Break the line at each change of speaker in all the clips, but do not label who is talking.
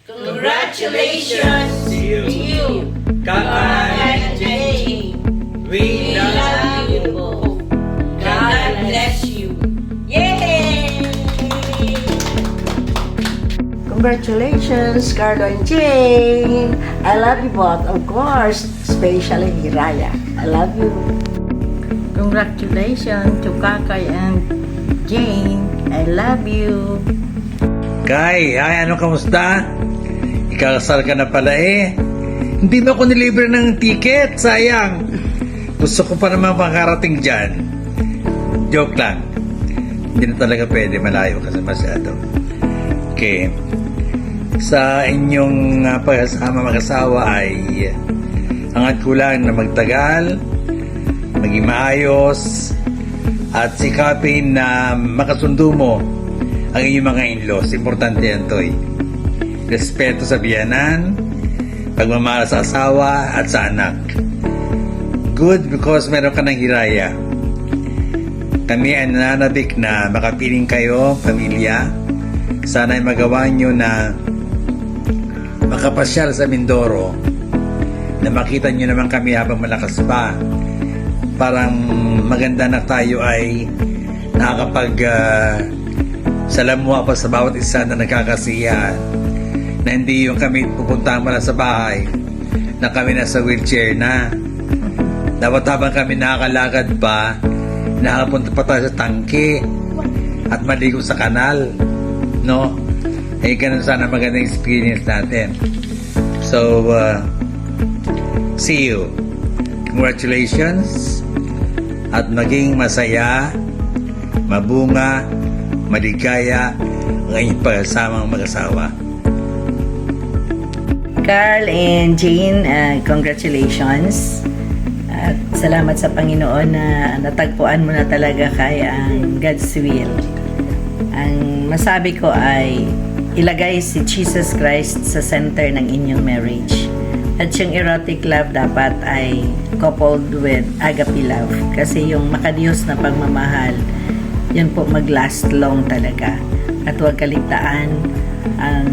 Congratulations
to you.
Kakay and Jane.
We
love you both. God bless you. Yay!
Congratulations, Carlo and Jane. I love you both, of course, especially Hiraya. I love you.
Congratulations to Kakay and Jane. I love you.
Kay, ay, ano kamusta? Ikakasal ka na pala eh. Hindi mo ako nilibre ng ticket, sayang. Gusto ko pa naman makarating dyan. Joke lang. Hindi na talaga pwede, malayo kasi masyado. Okay. Sa inyong pagkasama mag-asawa ay hangad ko lang na magtagal, maging maayos, at sikapin na makasundo mo ang inyong mga in-laws. Importante yan, Toy. Respeto sa biyanan, pagmamahal sa asawa at sa anak. Good because meron ka ng hiraya. Kami ay nananabik na makapiling kayo, pamilya. Sana ay magawa nyo na makapasyal sa Mindoro, na makita nyo naman kami habang malakas pa. Parang maganda na tayo ay nakakapag salamuha pa sa bawat isa na nagkakasiyahan, na hindi yung kami pupuntahan pa lang sa bahay na kami nasa wheelchair na. Dapat habang kami nakakalakad pa, nakapunta pa tayo sa tangke at maligo sa kanal, no? Eh ganun sana magandang experience natin. So see you. Congratulations at maging masaya, mabunga, maligaya ang inyong pagkasamang mag-asawa.
Carl and Jane, congratulations. At salamat sa Panginoon na natagpuan mo na talaga kay ang God's will. Ang masabi ko ay ilagay si Jesus Christ sa center ng inyong marriage. At yung erotic love dapat ay coupled with agape love. Kasi yung makadiyos na pagmamahal, yun po mag-last long talaga. At huwag kaligtaan ang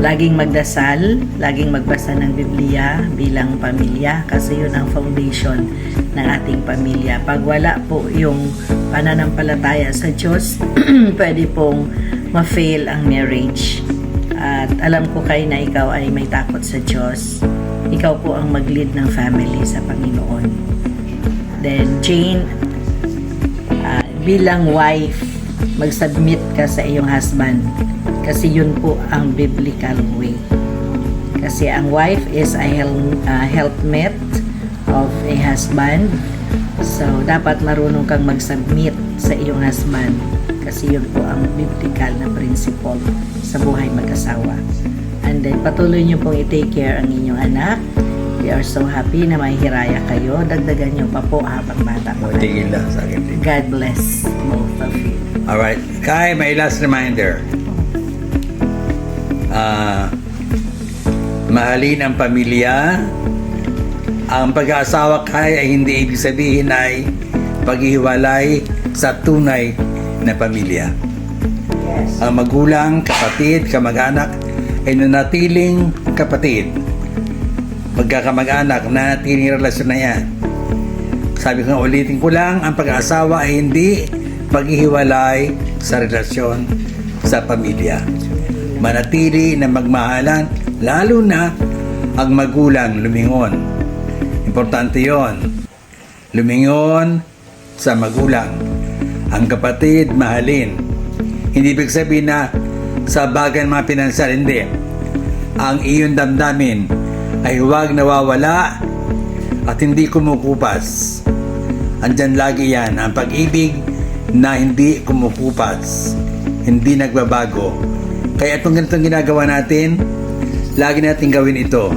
laging magdasal, laging magbasa ng Biblia bilang pamilya kasi yun ang foundation ng ating pamilya. Pag wala po yung pananampalataya sa Diyos, pwede pong ma-fail ang marriage. At alam ko kayo na ikaw ay may takot sa Diyos. Ikaw po ang mag-lead ng family sa Panginoon. Then Jane, bilang wife, mag-submit ka sa iyong husband kasi yun po ang biblical way. Kasi ang wife is a helpmate of a husband. So, dapat marunong kang mag-submit sa iyong husband kasi yun po ang biblical na principle sa buhay mag-asawa. And then, patuloy nyo pong i-take care ang inyong anak. We are so happy na may hiraya kayo. Dagdagan nyo pa po habang bata po.
Tigil lang sa akin.
God bless both of you.
Alright. Kai, may last reminder. Mahalin ang pamilya. Ang pag-aasawa, Kai, ay hindi ibig sabihin ay paghihiwalay sa tunay na pamilya.
Yes.
Ang magulang, kapatid, kamag-anak ay nanatiling kapatid. Pagkakamag-anak, nanatiling relasyon na yan. Sabi ko nga, ulitin ko lang, ang pag-aasawa ay hindi paghihiwalay sa relasyon sa pamilya. Manatili na magmahalan, lalo na ang magulang lumingon. Importante yon. Lumingon sa magulang. Ang kapatid, mahalin. Hindi ibig sabihin na sa bagay ng mga pinansal, hindi. Ang iyong damdamin ay huwag nawawala at hindi kumukupas. Andyan lagi yan, ang pag-ibig na hindi kumukupas, hindi nagbabago. Kaya itong ganitong ginagawa natin, lagi natin gawin ito.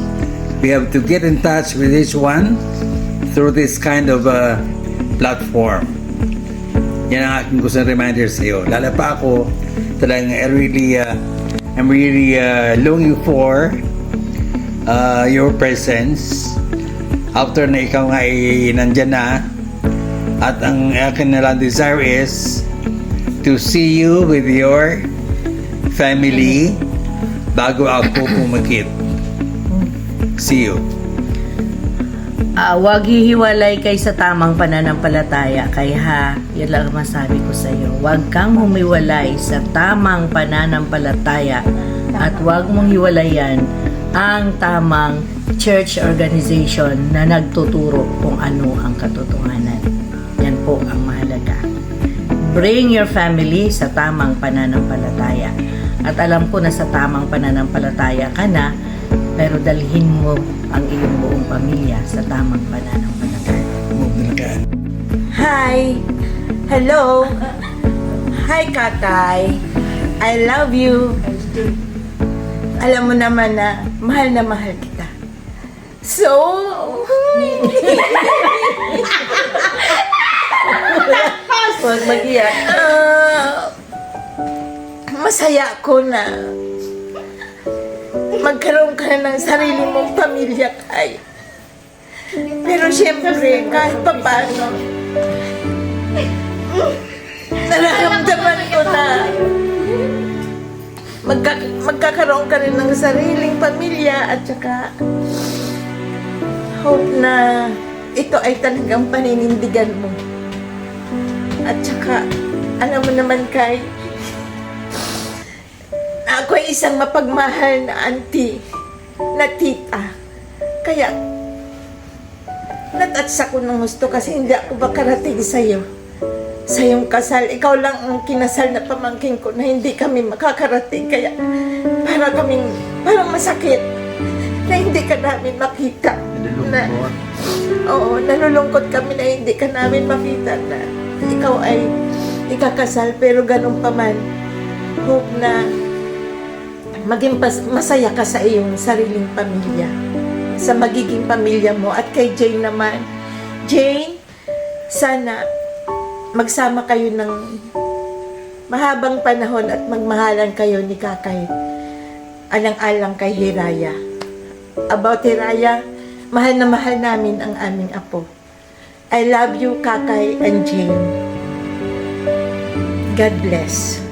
We have to get in touch with each one through this kind of platform. Yan ang aking gustong reminder sa iyo. Lalo pa ako, talagang I'm really longing for your presence after na ikaw nga ay nandyan na, at ang akin na lang desire is to see you with your family, bago ako pumikit. See you.
Huwag hihiwalay kay sa tamang pananampalataya. Kaya yun lang ang masabi ko sa iyo. Huwag kang humiwalay sa tamang pananampalataya at huwag mong hiwalayan ang tamang church organization na nagtuturo kung ano ang katotohanan. Yan po ang mahalaga. Bring your family sa tamang pananampalataya. At alam ko na sa tamang pananampalataya ka na, pero dalhin mo ang iyong buong pamilya sa tamang pananampalataya.
Hi! Hello! Hi, Kakay! I love you! Alam mo naman na mahal kita. So,
Huwag mag-iyak.
masaya ko na magkaroon ka na ng sarili mong pamilya, Kay. Pero siyempre, kahit pa paano, nararamdaman ko na magkakaroon ka rin ng sariling pamilya at saka hope na ito ay talagang paninindigan mo. At saka, alam mo naman, Kay, ako ay isang mapagmahal na auntie, na tita. Kaya, natouch ako ng gusto kasi hindi ako makarating sa'yo. Sa iyong kasal, ikaw lang ang kinasal na pamangkin ko na hindi kami makakarating. Kaya, parang masakit na hindi ka namin makita. Nalulungkot kami na hindi ka namin makita na ikaw ay ikakasal. Pero ganun pa man, hope na maging masaya ka sa iyong sariling pamilya, sa magiging pamilya mo. At kay Jane naman, Jane, sana magsama kayo ng mahabang panahon at magmahalan kayo ni Kakay, alang-alang kay Hiraya. About Hiraya, mahal na mahal namin ang aming apo. I love you, Kakay and Jane. God bless.